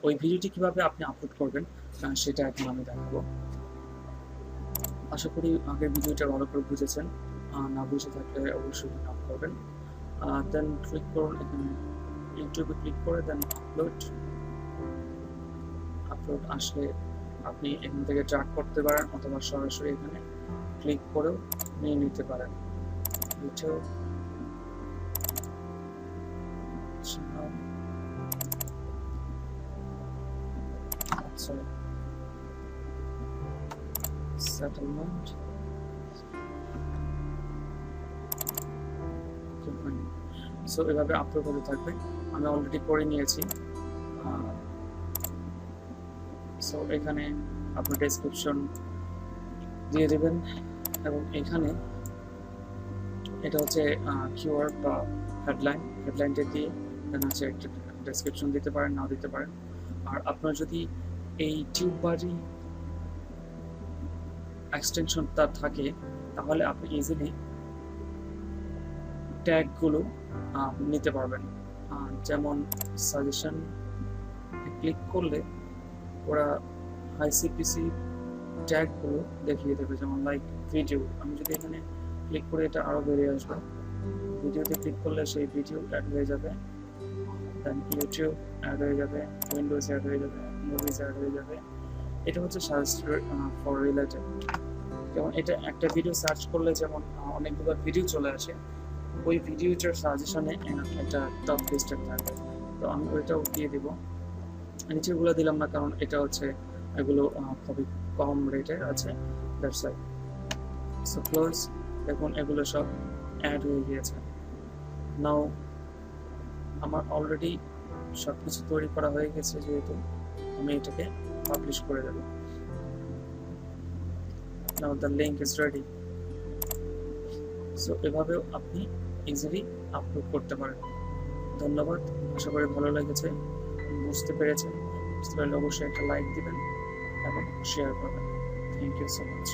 ওই ভিডিওটি কিভাবে আপনি আপলোড করবেন সেটা এখন আমি দেখাবো। আশা করি আগের ভিডিওটা ভালো করে বুঝেছেন, না বুঝে থাকলে অবশ্যই নক করবেন। দেন ক্লিক করুন এখানে ইউটিউবে ক্লিক করে দেন আপলোড আসলে আপনি এখান থেকে ট্র্যাক করতে পারেন অথবা সরাসরি এখানে ক্লিক করেও নিয়ে নিতে পারেন। ইউটিউব সেটেলমেন্ট সো এভাবে আপলোড হতে থাকবে। আমি অলরেডি করে নিয়েছি। সো এখানে আপনার ডেসক্রিপশন দিয়ে দেবেন এবং এখানে এটা হচ্ছে কিওয়ার্ড বা হেডলাইনটা দিয়ে দেন হচ্ছে একটা ডেসক্রিপশন দিতে পারেন, নাও দিতে পারেন। আর আপনার যদি এই টিউববারি এক্সটেনশনটা থাকে তাহলে আপনি ইজিলি ট্যাগগুলো নিতে পারবেন। যেমন সাজেশন ক্লিক করলে ওরা আইসিপিসি ট্যাগগুলো দেখিয়ে দেবে, যেমন লাইক ভিডিও। আমি যদি এখানে ক্লিক করে এটা আরও বেরিয়ে আসবে, ভিডিওতে ক্লিক করলে সেই ভিডিও অ্যাড হয়ে যাবে, দেন ইউটিউব অ্যাড হয়ে যাবে, উইন্ডোজ অ্যাড হয়ে যাবে, মুভিজ অ্যাড হয়ে যাবে। এটা হচ্ছে সাজেস্ট ফর রিলেটেড। যেমন এটা একটা ভিডিও সার্চ করলে যেমন অনেকগুলো ভিডিও চলে আসে, ওই ভিডিওটার সাজেশনে একটা টপ লিস্টেড থাকবে। তো আমি ওইটাও দিয়ে দিব, নিচেগুলো দিলাম না কারণ এটা হচ্ছে এগুলো খুবই কম রেটের আছে, দ্যাটস ওয়াই। সো ক্লোজ, দেখুন এগুলো সব অ্যাড হয়ে গিয়েছে। নাও আমার অলরেডি সব কিছু তৈরি করা হয়ে গেছে, যেহেতু আমি এটাকে পাবলিশ করে দেব। Now the link is ready. So এভাবেও আপনি ইজিলি আপলোড করতে পারেন। ধন্যবাদ, আশা করি ভালো লেগেছে, বুঝতে পেরেছেন। বুঝতে পারলে অবশ্যই একটা লাইক দিবেন এবং শেয়ার করবেন। Thank you so much.